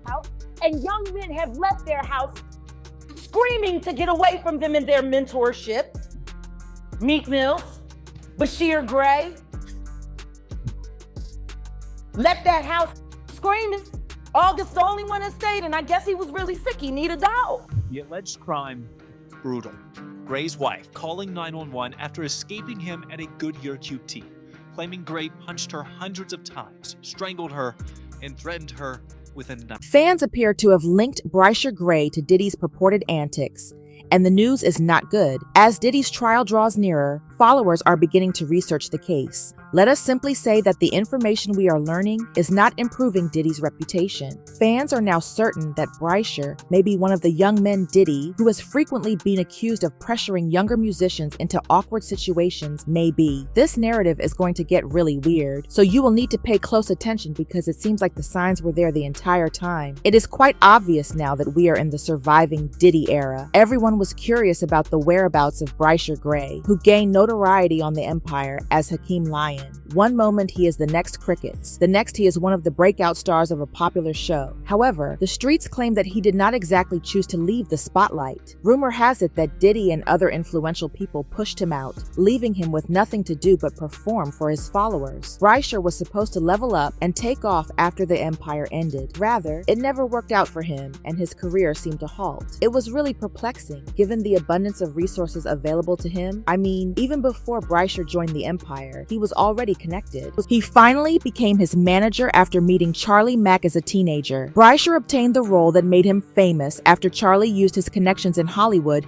house, and young men have left their house screaming to get away from them in their mentorship. Meek Mills, Bryshere Gray, left that house screaming. August the only one that stayed, and I guess he was really sick. He needed a dog. The alleged crime, brutal. Gray's wife calling 911 after escaping him at a Goodyear QT, claiming Gray punched her hundreds of times, strangled her, and threatened her with a knife. Fans appear to have linked Bryshere Gray to Diddy's purported antics, and the news is not good. As Diddy's trial draws nearer, followers are beginning to research the case. Let us simply say that the information we are learning is not improving Diddy's reputation. Fans are now certain that Bryshere may be one of the young men Diddy, who has frequently been accused of pressuring younger musicians into awkward situations, may be. This narrative is going to get really weird, so you will need to pay close attention because it seems like the signs were there the entire time. It is quite obvious now that we are in the surviving Diddy era. Everyone was curious about the whereabouts of Bryshere Gray, who gained notoriety on the Empire as Hakeem Lion. One moment he is the next Crickets, the next he is one of the breakout stars of a popular show. However, the streets claim that he did not exactly choose to leave the spotlight. Rumor has it that Diddy and other influential people pushed him out, leaving him with nothing to do but perform for his followers. Bryshere was supposed to level up and take off after the Empire ended. Rather, it never worked out for him, and his career seemed to halt. It was really perplexing, given the abundance of resources available to him. I mean, even before Bryshere joined the Empire, he was already connected. He finally became his manager after meeting Charlie Mack as a teenager. Bryshere obtained the role that made him famous after Charlie used his connections in Hollywood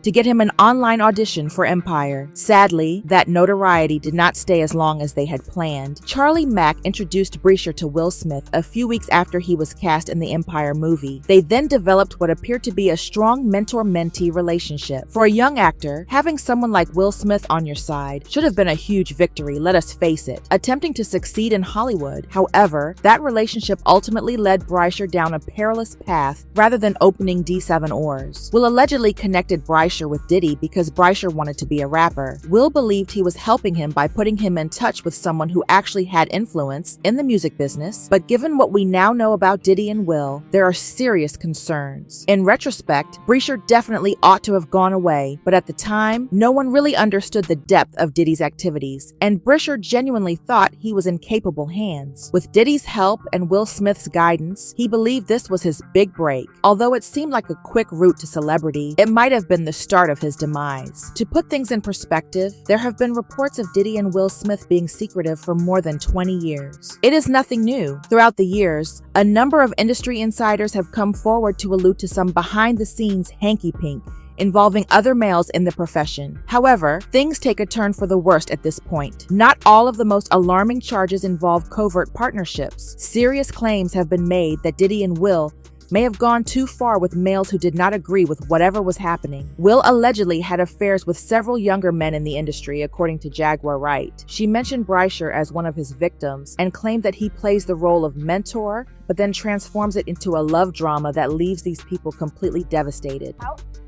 to get him an online audition for Empire. Sadly, that notoriety did not stay as long as they had planned. Charlie Mack introduced Bryshere to Will Smith a few weeks after he was cast in the Empire movie. They then developed what appeared to be a strong mentor-mentee relationship. For a young actor, having someone like Will Smith on your side should have been a huge victory, let us face it. Attempting to succeed in Hollywood, however, that relationship ultimately led Bryshere down a perilous path rather than opening D7 oars. Will allegedly connected Bryshere with Diddy because Bryshere wanted to be a rapper. Will believed he was helping him by putting him in touch with someone who actually had influence in the music business, but given what we now know about Diddy and Will, there are serious concerns. In retrospect, Bryshere definitely ought to have gone away, but at the time, no one really understood the depth of Diddy's activities, and Bryshere genuinely thought he was in capable hands. With Diddy's help and Will Smith's guidance, he believed this was his big break. Although it seemed like a quick route to celebrity, it might have been the start of his demise. To put things in perspective, there have been reports of Diddy and Will Smith being secretive for more than 20 years. It is nothing new. Throughout the years, a number of industry insiders have come forward to allude to some behind-the-scenes hanky-pink involving other males in the profession. However, things take a turn for the worst at this point. Not all of the most alarming charges involve covert partnerships. Serious claims have been made that Diddy and Will may have gone too far with males who did not agree with whatever was happening. Will allegedly had affairs with several younger men in the industry, according to Jaguar Wright. She mentioned Bryshere as one of his victims and claimed that he plays the role of mentor, but then transforms it into a love drama that leaves these people completely devastated.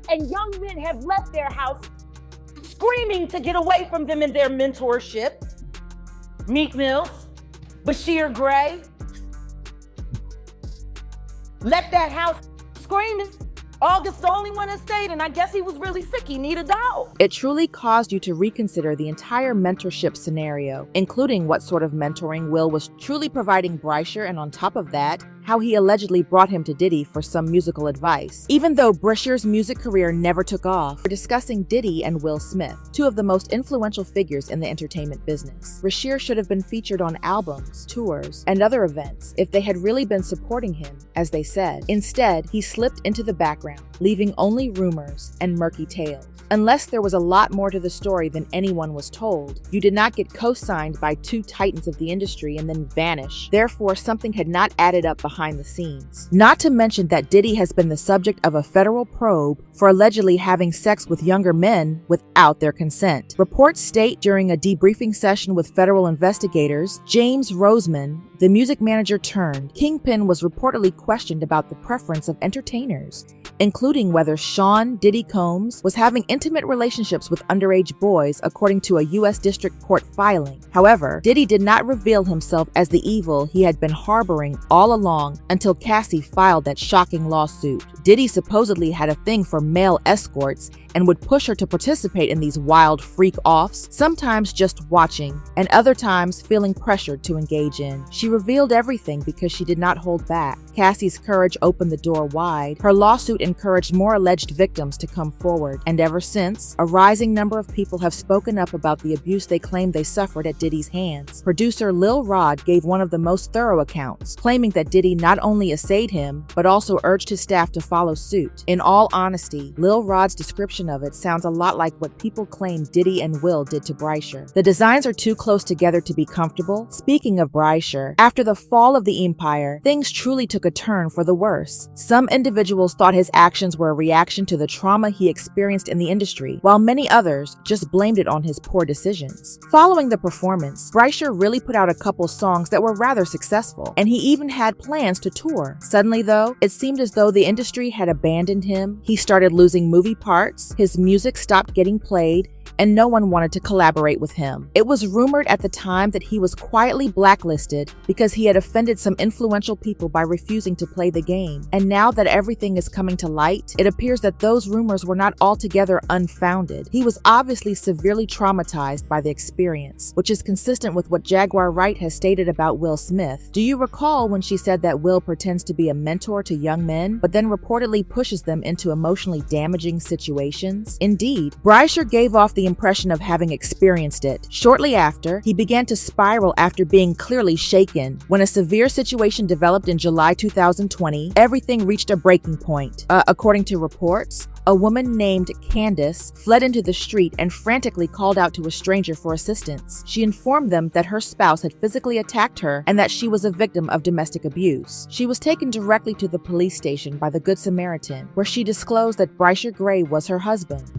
And young men have left their house screaming to get away from them in their mentorship. Meek Mills, Bryshere Gray, left that house screaming. August the only one that stayed, and I guess he was really sick. He needed a dog. It truly caused you to reconsider the entire mentorship scenario, including what sort of mentoring Will was truly providing Bryshere, and on top of that, how he allegedly brought him to Diddy for some musical advice. Even though Bryshere's music career never took off, we're discussing Diddy and Will Smith, two of the most influential figures in the entertainment business. Bryshere should have been featured on albums, tours, and other events if they had really been supporting him, as they said. Instead, he slipped into the background, leaving only rumors and murky tales. Unless there was a lot more to the story than anyone was told, you did not get co-signed by two titans of the industry and then vanish. Therefore, something had not added up behind the scenes. Not to mention that Diddy has been the subject of a federal probe for allegedly having sex with younger men without their consent. Reports state during a debriefing session with federal investigators, James Roseman, the music manager turned Kingpin, was reportedly questioned about the preference of entertainers including whether Sean Diddy Combs was having intimate relationships with underage boys, according to a U.S. District Court filing. However, Diddy did not reveal himself as the evil he had been harboring all along until Cassie filed that shocking lawsuit. Diddy supposedly had a thing for male escorts and would push her to participate in these wild freak-offs, sometimes just watching, and other times feeling pressured to engage in. She revealed everything because she did not hold back. Cassie's courage opened the door wide. Her lawsuit encouraged more alleged victims to come forward, and ever since, a rising number of people have spoken up about the abuse they claim they suffered at Diddy's hands. Producer Lil Rod gave one of the most thorough accounts, claiming that Diddy not only essayed him, but also urged his staff to follow suit. In all honesty, Lil Rod's description of it sounds a lot like what people claim Diddy and Will did to Bryshere. The designs are too close together to be comfortable. Speaking of Bryshere, after the fall of the empire, things truly took a turn for the worse. Some individuals thought his actions were a reaction to the trauma he experienced in the industry, while many others just blamed it on his poor decisions. Following the performance, Bryshere really put out a couple songs that were rather successful, and he even had plans to tour. Suddenly though, it seemed as though the industry had abandoned him. He started losing movie parts, his music stopped getting played, and no one wanted to collaborate with him. It was rumored at the time that he was quietly blacklisted because he had offended some influential people by refusing to play the game. And now that everything is coming to light, it appears that those rumors were not altogether unfounded. He was obviously severely traumatized by the experience, which is consistent with what Jaguar Wright has stated about Will Smith. Do you recall when she said that Will pretends to be a mentor to young men, but then reportedly pushes them into emotionally damaging situations? Indeed, Bryshere gave off the impression of having experienced it. Shortly after, he began to spiral after being clearly shaken. When a severe situation developed in July 2020, everything reached a breaking point. According to reports, a woman named Candace fled into the street and frantically called out to a stranger for assistance. She informed them that her spouse had physically attacked her and that she was a victim of domestic abuse. She was taken directly to the police station by the Good Samaritan, where she disclosed that Bryshere Gray was her husband.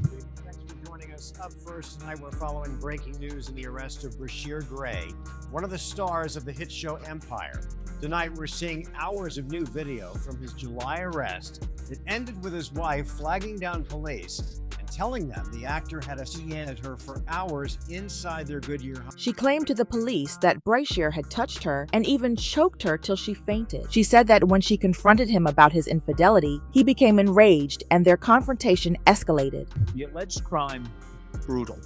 Up first tonight, we're following breaking news in the arrest of Bryshere Gray, one of the stars of the hit show Empire. Tonight, we're seeing hours of new video from his July arrest. It ended with his wife flagging down police and telling them the actor had assaulted her for hours inside their Goodyear home. She claimed to the police that Bryshere had touched her and even choked her till she fainted. She said that when she confronted him about his infidelity, he became enraged and their confrontation escalated. The alleged crime: brutal.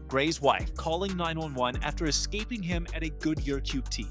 Gray's wife calling 911 after escaping him at a Goodyear QT,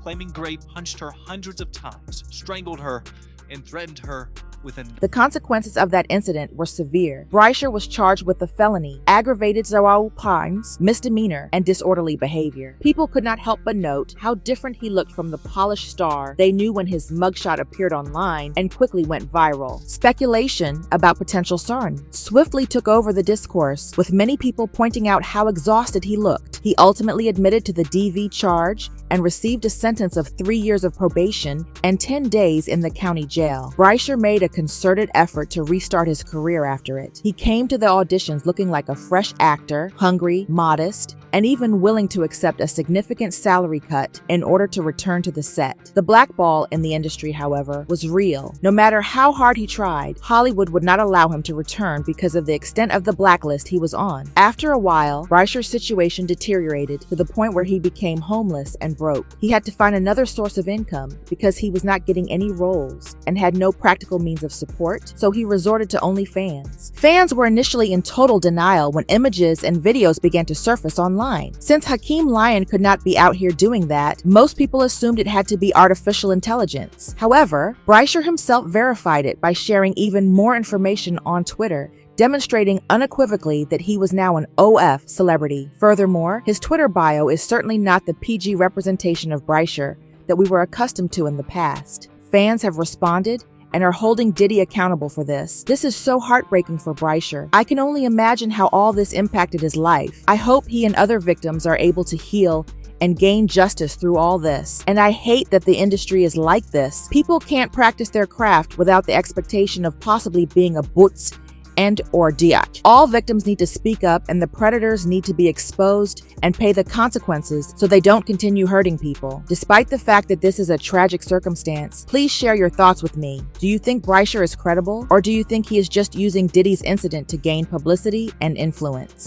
claiming Gray punched her hundreds of times, strangled her, and threatened her with a... The consequences of that incident were severe. Bryshere was charged with a felony, aggravated Zawau crimes, misdemeanor, and disorderly behavior. People could not help but note how different he looked from the polished star they knew when his mugshot appeared online and quickly went viral. Speculation about potential son swiftly took over the discourse, with many people pointing out how exhausted he looked. He ultimately admitted to the DV charge and received a sentence of 3 years of probation and 10 days in the county jail. Bryshere made a concerted effort to restart his career after it. He came to the auditions looking like a fresh actor, hungry, modest, and even willing to accept a significant salary cut in order to return to the set. The blackball in the industry, however, was real. No matter how hard he tried, Hollywood would not allow him to return because of the extent of the blacklist he was on. After a while, Bryshere's situation deteriorated to the point where he became homeless and broke. He had to find another source of income because he was not getting any roles and had no practical means of support, so he resorted to OnlyFans. Fans were initially in total denial when images and videos began to surface online. Since Hakeem Lyon could not be out here doing that, most people assumed it had to be artificial intelligence. However, Bryshere himself verified it by sharing even more information on Twitter, demonstrating unequivocally that he was now an OF celebrity. Furthermore, his Twitter bio is certainly not the PG representation of Bryshere that we were accustomed to in the past. Fans have responded and are holding Diddy accountable for this. This is so heartbreaking for Bryshere. I can only imagine how all this impacted his life. I hope he and other victims are able to heal and gain justice through all this. And I hate that the industry is like this. People can't practice their craft without the expectation of possibly being a butz and/or diach. All victims need to speak up, and the predators need to be exposed and pay the consequences so they don't continue hurting people. Despite the fact that this is a tragic circumstance, please share your thoughts with me. Do you think Bryshere is credible, or do you think he is just using Diddy's incident to gain publicity and influence?